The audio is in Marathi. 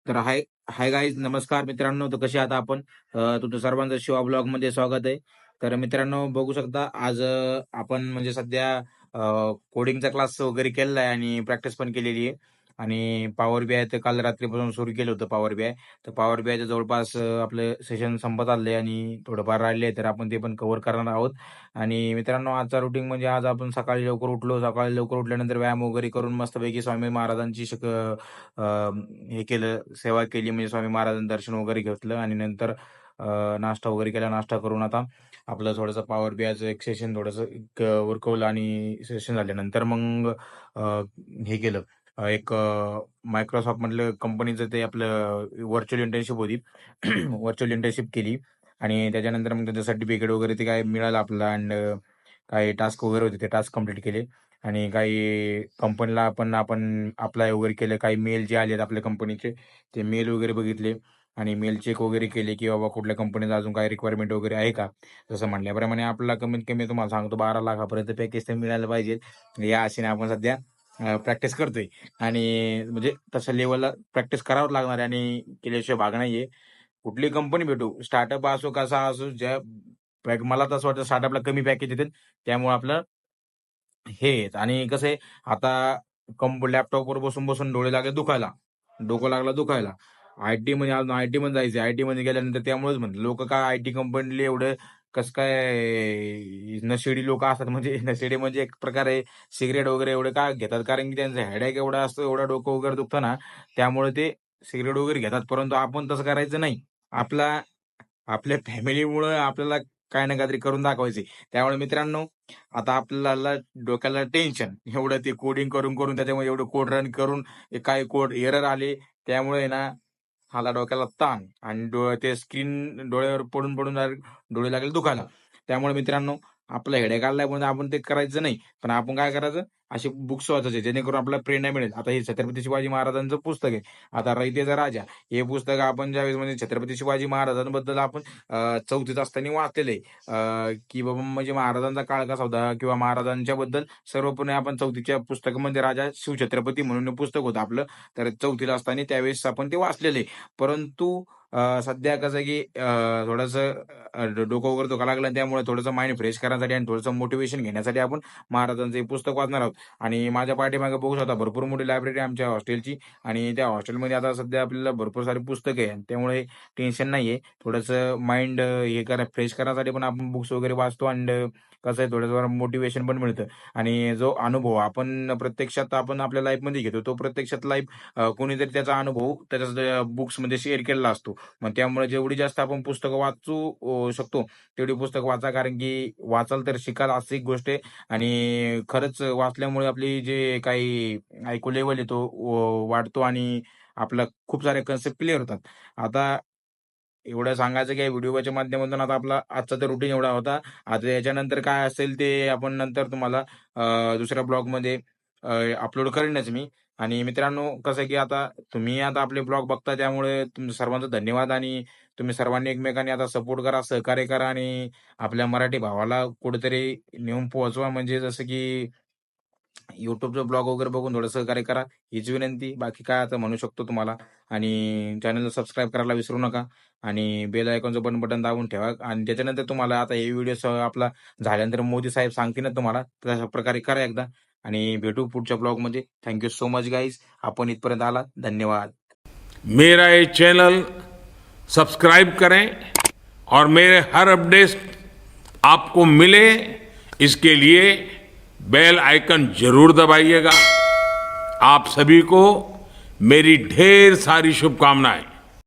तर हाय हाय गाईज, नमस्कार मित्रांनो. तर कसे आहात आपण? तुमचं सर्वांचं शिवा ब्लॉगमध्ये स्वागत आहे. तर मित्रांनो, बघू शकता आज आपण म्हणजे सध्या कोडिंगचा क्लास वगैरे केलेला आहे आणि प्रॅक्टिस पण केलेली आहे. आणि पॉवर बी आय तर काल रात्रीपासून सुरू केलं होतं पॉवर बी आय. तर पॉवर बी आयचं जवळपास आपलं सेशन संपत आले आणि थोडंफार राहिले आहे, तर आपण ते पण कव्हर करणार आहोत. आणि मित्रांनो, आजचा रुटीन म्हणजे आज आपण सकाळी लवकर उठलो. सकाळी लवकर उठल्यानंतर व्यायाम वगैरे करून मस्तपैकी स्वामी महाराजांची हे केलं, सेवा केली, म्हणजे स्वामी महाराजांचं दर्शन वगैरे घेतलं आणि नंतर नाश्ता वगैरे केला. नाश्ता करून आता आपलं थोडंसं पॉवर बीआयचं एक सेशन थोडंसं एक उरकवलं आणि सेशन झाल्यानंतर मग हे केलं. एक मायक्रोसॉफ्टमधलं कंपनीचं ते आपलं व्हर्चुअल इंटर्नशिप होती. व्हर्चुअल इंटर्नशिप केली आणि त्याच्यानंतर मग त्याचं सर्टिफिकेट वगैरे ते काय मिळालं आपल्याला. अँड काही टास्क वगैरे होते, ते टास्क कंप्लीट केले. आणि काही कंपनीला आपण अप्लाय वगैरे केलं. काही मेल जे आलेत आपल्या कंपनीचे, ते मेल वगैरे बघितले आणि मेल चेक वगैरे केले, की बाबा कुठल्या कंपनीचा अजून काही रिक्वायरमेंट वगैरे आहे का. जसं म्हटल्याप्रमाणे आपल्याला कमीत कमी तुम्हाला सांगतो 12 लाखापर्यंत पॅकेज तर मिळायला पाहिजे. या आशेने आपण सध्या प्रॅक्टिस करतोय. आणि म्हणजे तशा लेवलला प्रॅक्टिस करावं लागणार आहे आणि केल्याशिवाय भाग नाहीये. कुठली कंपनी भेटू, स्टार्टअप असो कसा असो, मला तर असं वाटतं स्टार्टअपला कमी पॅकेज देतात. त्यामुळे आपलं हे आहेत. आणि कसं आहे, आता लॅपटॉपवर बसून डोळे लागले दुखायला, डोकं लागलं दुखायला. आय-टीमध्ये अजून आय-टीमध्ये जायचं. आय-टीमध्ये गेल्यानंतर त्यामुळेच म्हणलं लोकं काय आय-टी कंपनीला एवढं कसं काय नशेडी लोकं असतात. म्हणजे नशेडी म्हणजे एक प्रकारे सिगारेट वगैरे एवढे का घेतात, कारण की त्यांचं हेडेक एवढा असतो, एवढं डोकं वगैरे दुखतं ना, त्यामुळे ते सिगारेट वगैरे घेतात. परंतु आपण तसं करायचं नाही. आपला आपल्या फॅमिलीमुळं आपल्याला काही ना काहीतरी करून दाखवायचंय. त्यामुळे मित्रांनो, आता आपल्याला डोक्याला टेन्शन एवढं ते कोडिंग करून त्याच्यामध्ये एवढं कोड रन करून काही कोड एरर आले. त्यामुळे आहे ना, आला डोक्याला ताण आणि ते स्क्रीन डोळ्यावर पडून डायरेक्ट डोळे लागले दुखायला. त्यामुळे मित्रांनो, आपला हेडेक आलाय म्हणून आपण ते करायचं नाही. पण आपण काय करायचं, असे बुक्स वाचायचे जेणेकरून आपल्याला प्रेरणा मिळेल. आता हे छत्रपती शिवाजी महाराजांचं पुस्तक आहे. आता रयतेचा राजा हे पुस्तक आपण ज्यावेळेस म्हणजे छत्रपती शिवाजी महाराजांबद्दल आपण 4थीत असताना वाचलेलं आहे. की बाबा म्हणजे महाराजांचा काळ कसा होता किंवा महाराजांच्याबद्दल सर्वपणे आपण 4थीच्या पुस्तकामध्ये राजा शिवछत्रपती म्हणून पुस्तक होतं आपलं. तर 4थीला असताना त्यावेळेस आपण ते वाचलेलं आहे. परंतु सध्या कसं आहे, की थोडंसं डोकं वगैरे दुखायला लागलं, त्यामुळे थोडंसं माइंड फ्रेश करण्यासाठी आणि थोडंसं मोटिव्हेशन घेण्यासाठी आपण महाराजांचं हे पुस्तक वाचणार आहोत. आणि माझ्या पाठीमागे बघू शकता भरपूर मोठी लायब्ररी आहे आमच्या हॉस्टेलची. आणि त्या हॉस्टेलमध्ये आता सध्या आपल्याला भरपूर सारी पुस्तकं आहे. त्यामुळे टेन्शन नाहीये. थोडंसं माइंड हे करा फ्रेश करण्यासाठी पण आपण बुक्स वगैरे वाचतो. आणि कसं आहे, थोडंसं मोटिव्हेशन पण मिळतं. आणि जो अनुभव आपण प्रत्यक्षात आपण आपल्या लाईफमध्ये घेतो, तो प्रत्यक्षात कोणीतरी त्याचा अनुभव त्याच्या बुक्समध्ये शेअर केलेला असतो. मग त्यामुळे जेवढी जास्त आपण पुस्तकं वाचू शकतो, तेवढी पुस्तकं वाचा. कारण की वाचाल तर शिकाल, अशी एक गोष्ट आहे. आणि खरंच वाचल्यामुळे आपली जे काही आयक्यू लेव्हल आहे तो वाढतो आणि आपला खूप साऱ्या कन्सेप्ट क्लिअर होतात. आता एवढं सांगायचं की व्हिडिओच्या माध्यमातून आता आपला आजचा तर रुटीन एवढा होता. आता याच्यानंतर काय असेल ते आपण नंतर तुम्हाला दुसऱ्या ब्लॉगमध्ये अपलोड करेनच मी. आणि मित्रांनो, कसं आहे की आता तुम्ही आपले ब्लॉग बघता, त्यामुळे तुमचं सर्वांचं धन्यवाद. आणि तुम्ही सर्वांनी एकमेकांनी आता सपोर्ट करा, सहकार्य करा आणि आपल्या मराठी भावाला कुठेतरी नेऊन पोहोचवा. म्हणजे जसं की YouTubeचा ब्लॉग वगैरे बघून थोडं सहकार्य करा, हीच विनंती. बाकी काय आता म्हणू शकतो तुम्हाला. आणि चॅनलला सबस्क्राईब करायला विसरू नका आणि बेल आयकॉनचं बटन दाबून ठेवा. आणि त्याच्यानंतर तुम्हाला आता हे व्हिडिओ आपला झाल्यानंतर मोदी साहेब सांगतील ना तुम्हाला, तशा प्रकारे करा एकदा. आणि भेटू पुढच्या ब्लॉगमध्ये. Thank you so much guys. आपण इथपर्यंत आलात. धन्यवाद. मेरा ये चैनल सब्सक्राइब करें और मेरे हर अपडेट आपको मिले, इसके लिए बेल आइकन जरूर दबाइएगा। आप सभी को मेरी ढेर सारी शुभकामनाएं।